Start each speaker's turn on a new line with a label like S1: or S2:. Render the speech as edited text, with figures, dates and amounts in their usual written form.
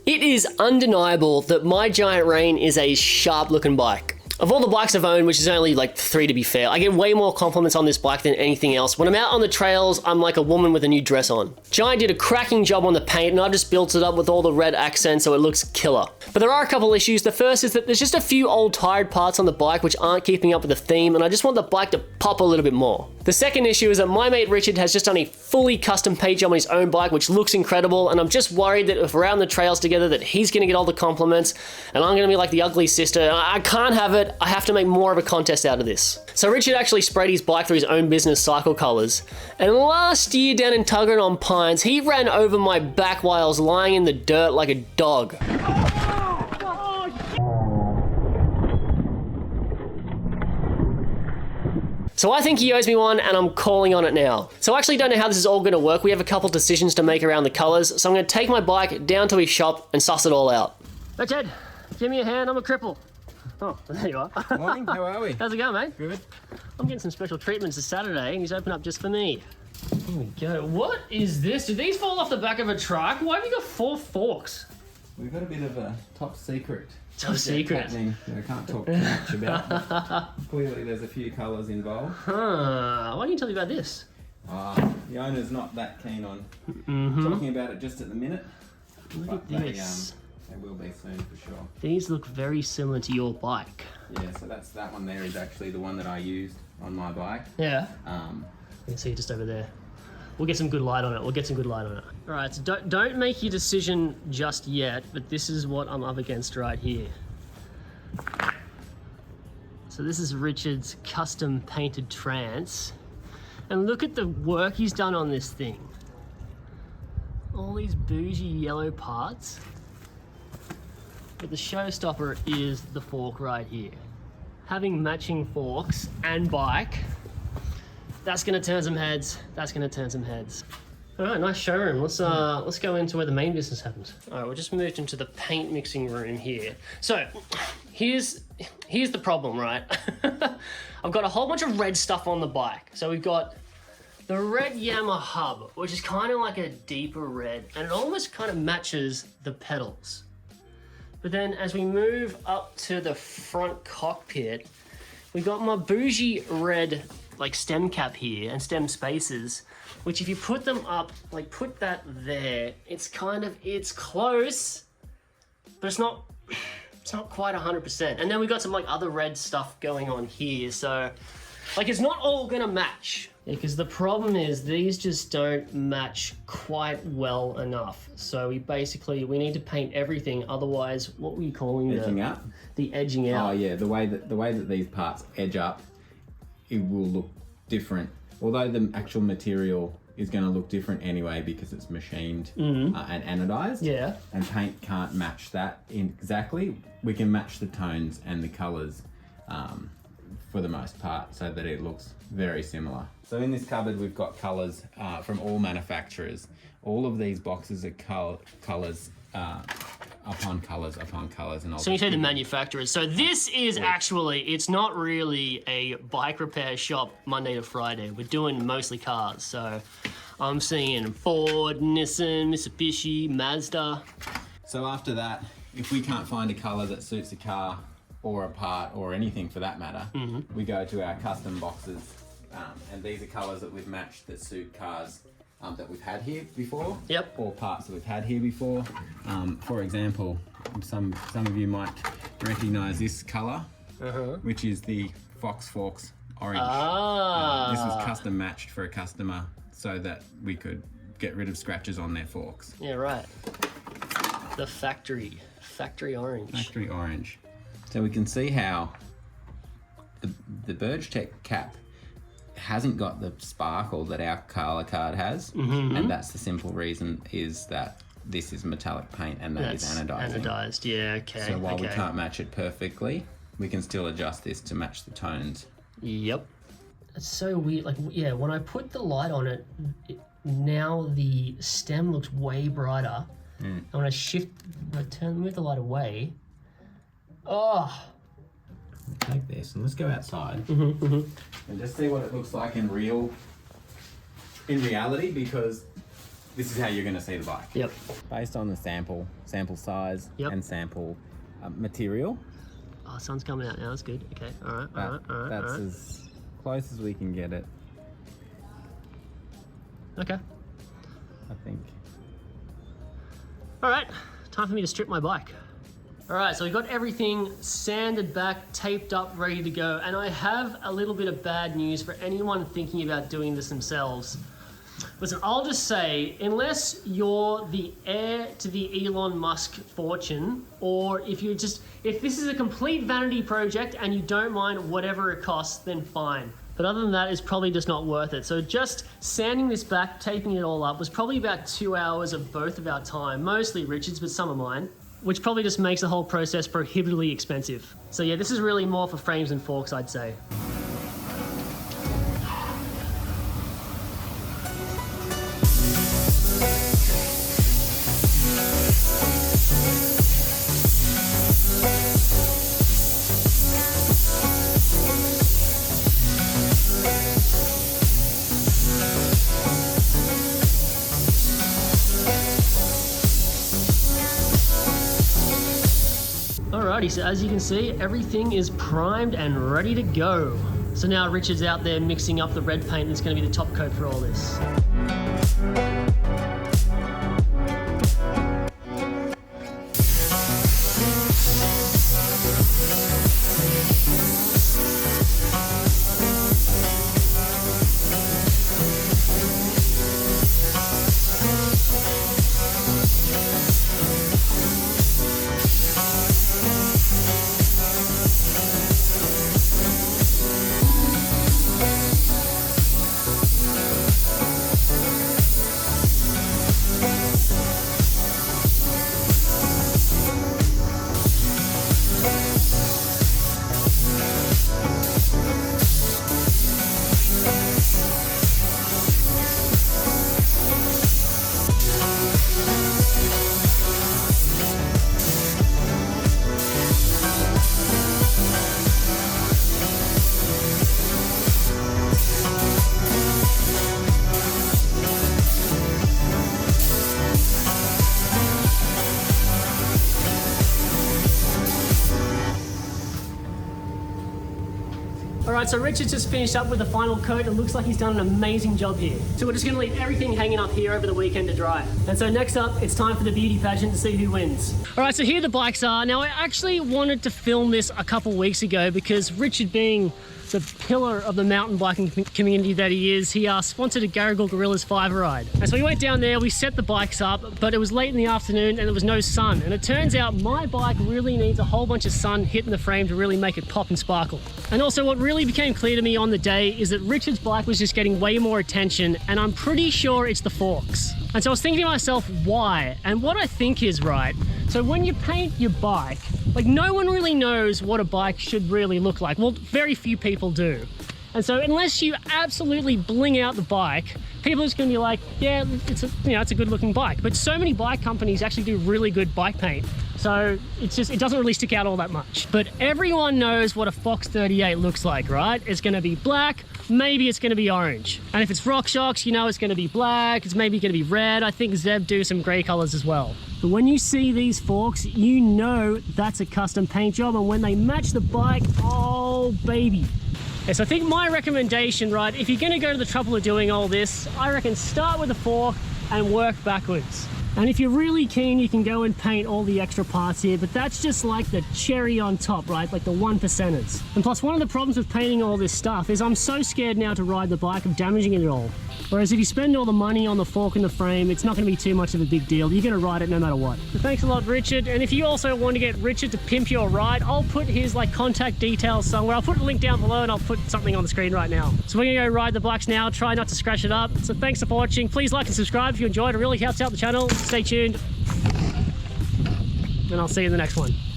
S1: It is undeniable that my Giant Rain is a sharp looking bike. Of all the bikes I've owned, which is only like 3 to be fair, I get way more compliments on this bike than anything else. When I'm out on the trails, I'm like a woman with a new dress on. Giant did a cracking job on the paint, and I've just built it up with all the red accents so it looks killer. But there are a couple issues. The first is that there's just a few old tired parts on the bike which aren't keeping up with the theme, and I just want the bike to pop a little bit more. The second issue is that my mate Richard has just done a fully custom paint job on his own bike, which looks incredible, and I'm just worried that if we're out on the trails together that he's gonna get all the compliments, and I'm gonna be like the ugly sister. I can't have it. I have to make more of a contest out of this. So Richard actually sprayed his bike through his own business cycle colors, and last year down in Tuggeranong-Pines, he ran over my back while I was lying in the dirt like a dog. So I think he owes me one, and I'm calling on it now. So I actually don't know how this is all going to work. We have a couple decisions to make around the colors, so I'm going to take my bike down to his shop and suss it all out. Hey Ted, give me a hand, I'm a cripple. Oh, there you are.
S2: Morning, how are we?
S1: How's it going, mate?
S2: Good.
S1: I'm getting some special treatments this Saturday, and he's opened up just for me. Here we go. What is this? Did these fall off the back of a truck? Why have you got 4 forks?
S2: We've got a bit of a top secret.
S1: Top secret?
S2: Happening that I can't talk too much about. Clearly there's a few colours involved.
S1: Huh. Why don't you tell me about this?
S2: The owner's not that keen on talking about it just at the minute.
S1: Look
S2: but
S1: at this.
S2: They will be soon for sure.
S1: These look very similar to your bike.
S2: Yeah, so that one there is actually the one that I used on my bike.
S1: Yeah. You can see it just over there. We'll get some good light on it. All right, so don't make your decision just yet, but this is what I'm up against right here. So this is Richard's custom painted Trance. And look at the work he's done on this thing. All these bougie yellow parts. But the showstopper is the fork right here. Having matching forks and bike, that's gonna turn some heads. All right, nice showroom. Let's go into where the main business happens. All right, we just moved into the paint mixing room here. So here's the problem, right? I've got a whole bunch of red stuff on the bike. So we've got the red Yamaha hub, which is kind of like a deeper red, and it almost kind of matches the pedals. But then as we move up to the front cockpit, we got my bougie red like stem cap here and stem spaces, which if you put them up, like put that there, it's close, but it's not quite 100%. And then we got some like other red stuff going on here. So like it's not all gonna match. Because the problem is these just don't match quite well enough. So we need to paint everything. Otherwise, what were you calling
S2: edging up?
S1: The edging out.
S2: Oh yeah, the way that these parts edge up, it will look different. Although the actual material is going to look different anyway because it's machined and anodized.
S1: Yeah.
S2: And paint can't match that exactly. We can match the tones and the colors for the most part so that it looks very similar. So in this cupboard we've got colors from all manufacturers. All of these boxes are colors upon colors upon colors. And
S1: so you say the manufacturers. So this is actually, it's not really a bike repair shop Monday to Friday. We're doing mostly cars. So I'm seeing Ford, Nissan, Mitsubishi, Mazda.
S2: So after that, if we can't find a color that suits a car or a part or anything for that matter, we go to our custom boxes. And these are colors that we've matched that suit cars that we've had here before.
S1: Yep.
S2: Or parts that we've had here before. For example, some of you might recognize this color, which is the Fox Forks orange. This was custom matched for a customer so that we could get rid of scratches on their forks.
S1: Yeah, right. The factory orange.
S2: Factory orange. So we can see how the Burge-Tech cap hasn't got the sparkle that our color card has, and that's the simple reason is that this is metallic paint and that's anodizing.
S1: Anodized, yeah, okay.
S2: So while we can't match it perfectly, we can still adjust this to match the tones.
S1: Yep. It's so weird. Like, yeah, when I put the light on it, now the stem looks way brighter. And when I move the light away,
S2: Take this and let's go outside and just see what it looks like in reality, because this is how you're going to see the bike.
S1: Yep.
S2: Based on the sample size
S1: Yep.
S2: and sample material.
S1: Oh, sun's coming out now. That's good. Okay. All right. All right. All right.
S2: That's
S1: all right.
S2: as close as we can get it,
S1: Okay.
S2: I think.
S1: All right. Time for me to strip my bike. All right, so we've got everything sanded back, taped up, ready to go. And I have a little bit of bad news for anyone thinking about doing this themselves. Listen, I'll just say, unless you're the heir to the Elon Musk fortune, or if this is a complete vanity project and you don't mind whatever it costs, then fine. But other than that, it's probably just not worth it. So just sanding this back, taping it all up, was probably about 2 hours of both of our time, mostly Richard's, but some of mine, which probably just makes the whole process prohibitively expensive. So yeah, this is really more for frames and forks, I'd say. Alrighty, so as you can see, everything is primed and ready to go. So now Richard's out there mixing up the red paint that's going to be the top coat for all this. Alright, so Richard's just finished up with the final coat. It looks like he's done an amazing job here. So we're just going to leave everything hanging up here over the weekend to dry. And so next up, it's time for the beauty pageant to see who wins. Alright, so here the bikes are. Now I actually wanted to film this a couple weeks ago because Richard, being the pillar of the mountain biking community that he is, he sponsored a Garigal Gorillas 5 ride. And so we went down there, we set the bikes up, but it was late in the afternoon and there was no sun. And it turns out my bike really needs a whole bunch of sun hitting the frame to really make it pop and sparkle. And also what really became clear to me on the day is that Richard's bike was just getting way more attention, and I'm pretty sure it's the forks. And so I was thinking to myself, why? And what I think is, right, so when you paint your bike, like, no one really knows what a bike should really look like. Well, very few people do. And so unless you absolutely bling out the bike, people are just gonna be like, yeah, it's a good looking bike. But so many bike companies actually do really good bike paint. So it doesn't really stick out all that much. But everyone knows what a Fox 38 looks like, right? It's gonna be black, maybe it's gonna be orange. And if it's RockShox, you know it's gonna be black, it's maybe gonna be red. I think Zeb do some gray colors as well. But when you see these forks, you know that's a custom paint job, and when they match the bike, oh baby. Yes, I think my recommendation, right, if you're gonna go to the trouble of doing all this, I reckon start with a fork and work backwards. And if you're really keen, you can go and paint all the extra parts here, but that's just like the cherry on top, right? Like the 1%ers. And plus, one of the problems with painting all this stuff is I'm so scared now to ride the bike of damaging it all. Whereas if you spend all the money on the fork and the frame, it's not gonna be too much of a big deal. You're gonna ride it no matter what. So thanks a lot, Richard. And if you also want to get Richard to pimp your ride, I'll put his contact details somewhere. I'll put a link down below and I'll put something on the screen right now. So we're gonna go ride the bikes now, try not to scratch it up. So thanks for watching. Please like and subscribe if you enjoyed. It really helps out the channel. Stay tuned. And I'll see you in the next one.